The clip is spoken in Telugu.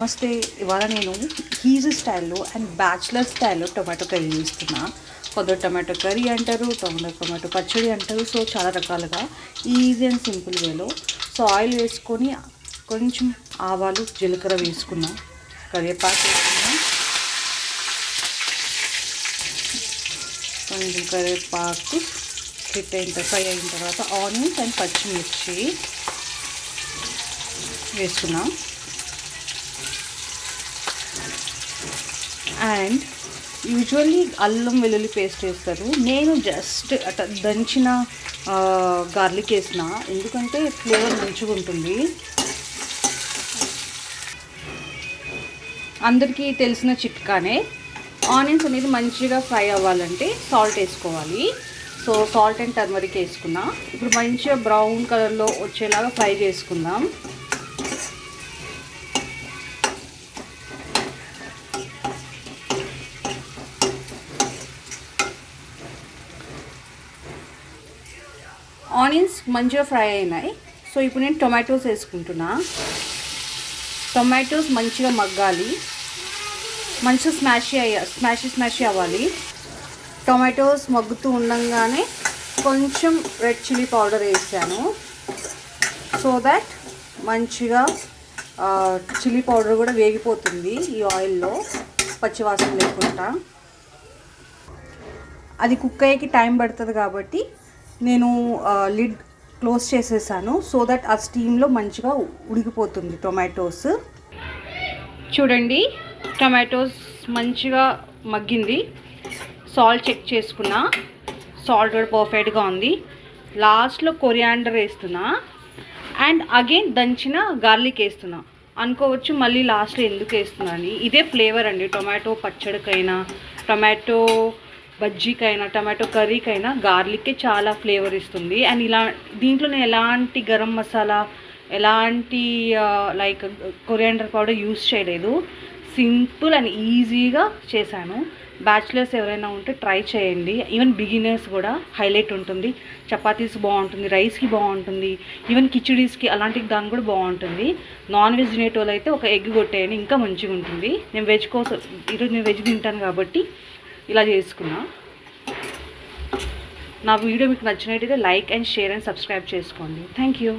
నమస్తే. ఇవాళ నేను ఈజీ స్టైల్లో అండ్ బ్యాచులర్ స్టైల్లో టొమాటో కర్రీ చేస్తున్నా. కొందరు టొమాటో కర్రీ అంటారు, టొమాటో పచ్చడి అంటారు. సో చాలా రకాలుగా ఈజీ అండ్ సింపుల్ వేలో. సో ఆయిల్ వేసుకొని కొంచెం ఆవాలు జీలకర్ర వేసుకున్నాం, కరివేపాకు వేసుకున్నాం, కొంచెం కరివేపాకు ఫ్రై అయిన తర్వాత ఆనియన్స్ అండ్ పచ్చిమిర్చి వేసుకున్నాం. అండ్ యూజువల్లీ అల్లం వెల్లుల్లి పేస్ట్ వేస్తారు. నేను జస్ట్ దంచిన గార్లిక్ వేసిన, ఎందుకంటే ఫ్లేవర్ మంచిగా ఉంటుంది. అందరికీ తెలిసిన చిట్కానే. ఆనియన్స్ అనేది మంచిగా ఫ్రై అవ్వాలంటే సాల్ట్ వేసుకోవాలి. సో సాల్ట్ అండ్ టర్మరిక్ వేసుకున్నా. ఇప్పుడు మంచిగా బ్రౌన్ కలర్లో వచ్చేలాగా ఫ్రై చేసుకుందాం. ఆనియన్స్ మంచిగా ఫ్రై అయినాయి. సో ఇప్పుడు నేను టొమాటోస్ వేసుకుంటున్నా. టొమాటోస్ మంచిగా మగ్గాలి, మంచిగా స్మాషీ అవ్వాలి. టొమాటోస్ మగ్గుతూ ఉండగానే కొంచెం రెడ్ చిల్లీ పౌడర్ వేసాను, సో దట్ మంచిగా చిల్లీ పౌడర్ కూడా వేగిపోతుంది ఈ ఆయిల్లో పచ్చివాసన లేకుండా. అది కుక్ అయ్యేకి టైం పడుతుంది కాబట్టి నేను లిడ్ క్లోజ్ చేసేసాను, సో దట్ ఆ స్టీమ్లో మంచిగా ఉడికిపోతుంది టొమాటోస్. చూడండి, టొమాటోస్ మంచిగా మగ్గింది. సాల్ట్ చెక్ చేసుకున్నా, సాల్ట్ కూడా పర్ఫెక్ట్గా ఉంది. లాస్ట్లో కొరియాండర్ వేస్తున్నా అండ్ అగైన్ దంచిన గార్లిక్ వేస్తున్నా. అనుకోవచ్చు మళ్ళీ లాస్ట్లో ఎందుకు వేస్తున్నా అని. ఇదే ఫ్లేవర్ అండి టొమాటో పచ్చడికైనా, టొమాటో బజ్జీకైనా, టమాటో కర్రీకైనా గార్లిక్కే చాలా ఫ్లేవర్ ఇస్తుంది. అండ్ దీంట్లో నేను ఎలాంటి గరం మసాలా, ఎలాంటి లైక్ కొరియాండర్ పౌడర్ యూస్ చేయలేదు. సింపుల్ అండ్ ఈజీగా చేశాను. బ్యాచిలర్స్ ఎవరైనా ఉంటే ట్రై చేయండి. ఈవెన్ బిగినర్స్ కూడా హైలైట్ ఉంటుంది. చపాతీస్ బాగుంటుంది, రైస్కి బాగుంటుంది, ఈవెన్ కిచడీస్కి అలాంటి దాని కూడా బాగుంటుంది. నాన్ వెజ్ తినేటోళ్ళు అయితే ఒక ఎగ్ కొట్టేయండి, ఇంకా మంచిగా ఉంటుంది. నేను వెజ్ కోసం ఈరోజు నేను వెజ్ తింటాను కాబట్టి ఇలా చేసుకున్నా. నా వీడియో మీకు నచ్చినట్టయితే like and share and subscribe చేసుకోండి. Thank you.